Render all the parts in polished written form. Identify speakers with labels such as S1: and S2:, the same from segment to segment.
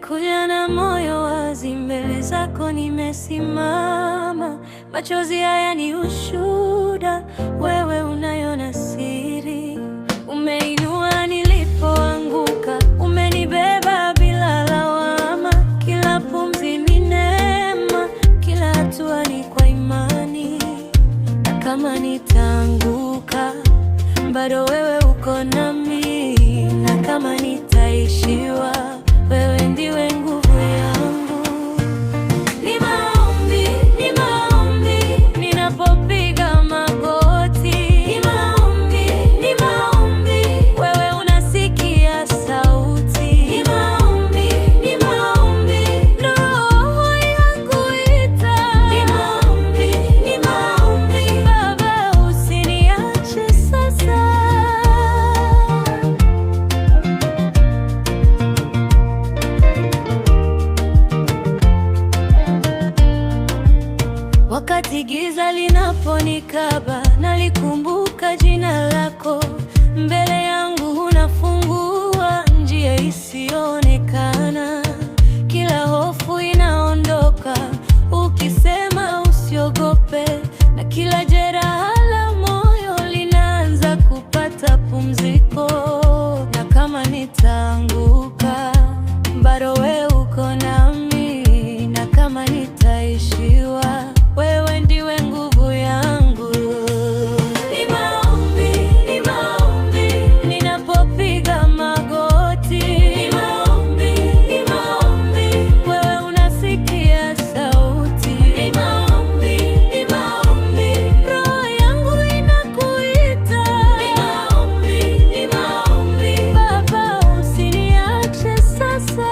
S1: Nimekuja na moyo wazi, mbele zako nimesimama. Machozi haya ni ushuhuda, wewe unayona siri. Umeinua nilipoanguka, umenibeba bila lawama. Kila pumzi ni neema, kila hatua ni kwa imani. Na kama nitaanguka, bado wewe uko nami. Na kama nitaishiwa, wewe ndiwe nguvu yangu. Ni maombi, ni maombi, ninapopiga magoti. Ni maombi, ni maombi, wewe unasikia sauti. Ni maombi, ni maombi, roho yangu ita. Ni maombi, ni maombi, Baba usiniache sasa. Wakati giza linaponikaba, nalikumbuka jina lako. Mbele yangu unafungua njia isiyoonekana. Kila hofu inaondoka ukisema usiogope, na kila jeraha la moyo linaanza kupata pumziko. Na kama nitaanguka, bado wewe uko nami. Na kama nitaishiwa, wewe ndiwe nguvu yangu. Ni maombi, ni maombi, ninapopiga magoti. Ni maombi, ni maombi, wewe unasikia sauti. Ni maombi, ni maombi, roho yangu inakuita. Ni maombi, ni maombi, Baba usiniache sasa.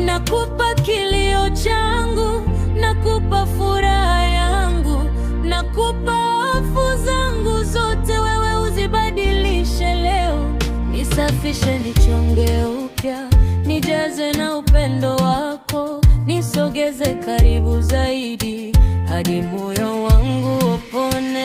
S1: Nakupa kilio changu, nakupa furaha yangu, nakupa hofu zangu zote, wewe uzibadilishe leo. Nisafishe, nichonge upya, nijaze na upendo wako. Nisogeze karibu zaidi, hadi moyo wangu upone.